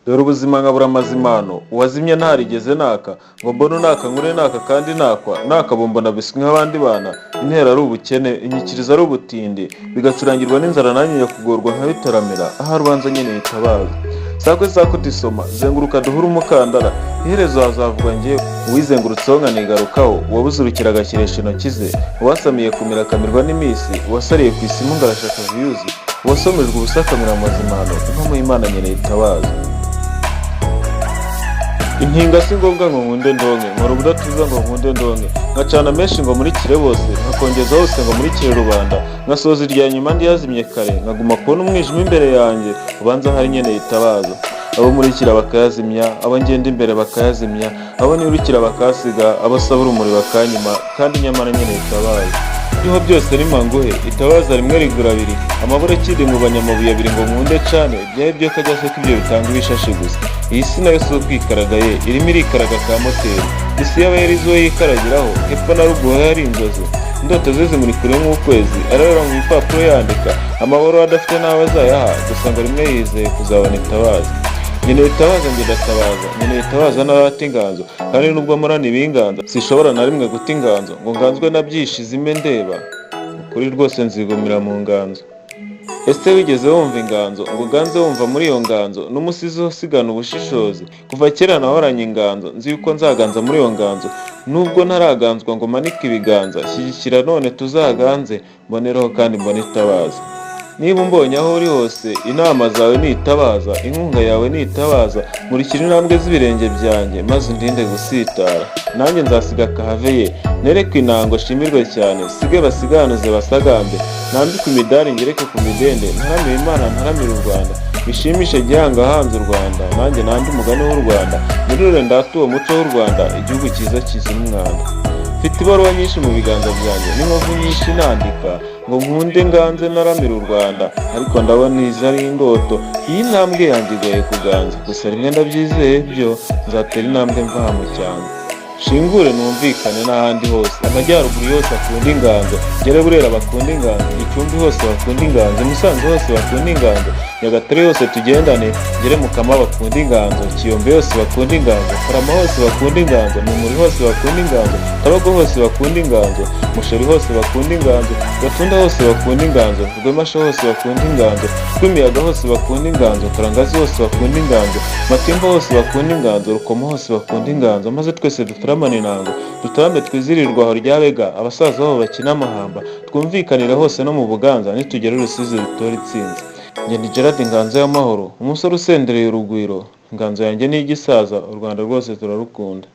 dore ubuzima nkabura amazimano uwazimye ntarigeze naka ngo mbone naka nkure naka kandi nakwa nakabombo na biswi nk'abandi bana intera ari ubukene inyikiriza ari ubutindi bigacurangirwa n'inzara nanjye nyakugorwa nkabitaramira aha rubanza nyine yitabaza sakwe sako disoma zenguruka duhure umukandara iherezo hazavugwa njyewe uwizengurutseho nkanigarukaho uwabuzurukira agashyiresha intoki ze uwasamiye kumira akamirwa n'iminsi uwasariye ku isimu ngo arashaka viyuzi uwasomejwe ubusa akamira amazimano impamo y'Imana nyine yitabaza. Intinga si ngombwa ngo nkunde ndonke nkora ubudatuza ngo nkunde ndonke nkacana menshi ngo murikire bose nkakongeza hose ngo murikire rubanda nkasoza irya nyuma ndi yazimye kare nkaguma kubona umwijima imbere yanjye ubanza hari nyene yitabaza abo murikira bakayazimya abo ngenda imbere bakayazimya abo nirukira bakasiga abo saba urumuri bakanyima kandi nyamara nyene yitabaza niho byose ni manguhe itabaza rimwe rigura abiri amabure kiri mu banyamabuye abiri ngo nkunde cane byahe byo kajya se ibyo bitanga ibishashi gusa iyi si nayo so kwikaragaye irimo irikaraga ka moteri isi y'abayeri zo yikaragiraho hepfo na ruguru hari inzozi indoto ze zimuri kure nk'ukwezi ararora mu bipapuro yandika amaboro adafite n'aho azayaha gusa ngo rimwe yizeye kuzabona itabaza nyine itabaza njye ndatabaza nyine itabaza n'abata inganzo kandi nubwo murana ibinganza sishobora na rimwe guta inganzo ngo nganzwe nabyishi zime ndeba ukuri rwose nzigumira mu nganzo. Ese wigeze wumva inganzo ngo uganze wumva muri iyo nganzo n'umusizi usigana ubushishozi kuva kera nahoranye inganzo nzi yuko nzaganza muri iyo nganzo nubwo ntaraganzwa ngo manike ibiganza shyigikira none tuzaganze mbonereho kandi mbone itabaza. Niba umbonye aho uri hose inama zawe nitabaza inkunga yawe nitabaza murikira intambwe z'ibirenge byanjye maze ndinde gusitara nanjye nzasiga kahaveye nereke intango shimirwe cyane sige basiganuze basagambe nambike imidari ngereke ku midende ntaramire Imana ntaramire u Rwanda bishimishe gihanga hanze u Rwanda nanjye nandi umugani w'u Rwanda nirure ndata uwo muco w'u Rwanda igihugu cyiza kizira umwanda. Mfite ibaruwa nyinshi mu biganza byanjye n'inkovu nyinshi nandika ngo nkunde nganze naramira u Rwanda ariko ndabona izi ari indoto iyi ntambwe yanjye igoye kuganza gusa rimwe ndabyizeye byo nzatera intambwe mvaha mu cyangwa shingure numvikane n'ahandi hose amajyaruguru yose akunda inganzo ngere Burera bakunda inganzo Gicumbi hose bakunda inganzo Musanze hose bakunda inganzo Nyagatare yose tugendane ngere Mukama bakunda inganzo Kiyombe yose bakunda inganzo Karama hose bakunda inganzo Mumuri hose bakunda inganzo Kabago hose bakunda inganzo Musheri hose bakunda inganzo Gatunda hose bakunda inganzo Rwemasha hose bakunda inganzo Rwimiyaga hose bakunda inganzo Karangazi hose bakunda inganzo Matimba hose bakunda inganzo Rukomo hose bakunda inganzo maze twese dutaramane intango dutarambe twizirirwa aho ryabega abasaza babo bakina amahamba twumvikanira hose no mu Buganza nitugera Rusizi rutora itsinzi. Njye ni Gerard Inganzo y'amahoro umusore usendereye urugwiro inganzo yanjye ni igisaza u Rwanda rwose turarukunda.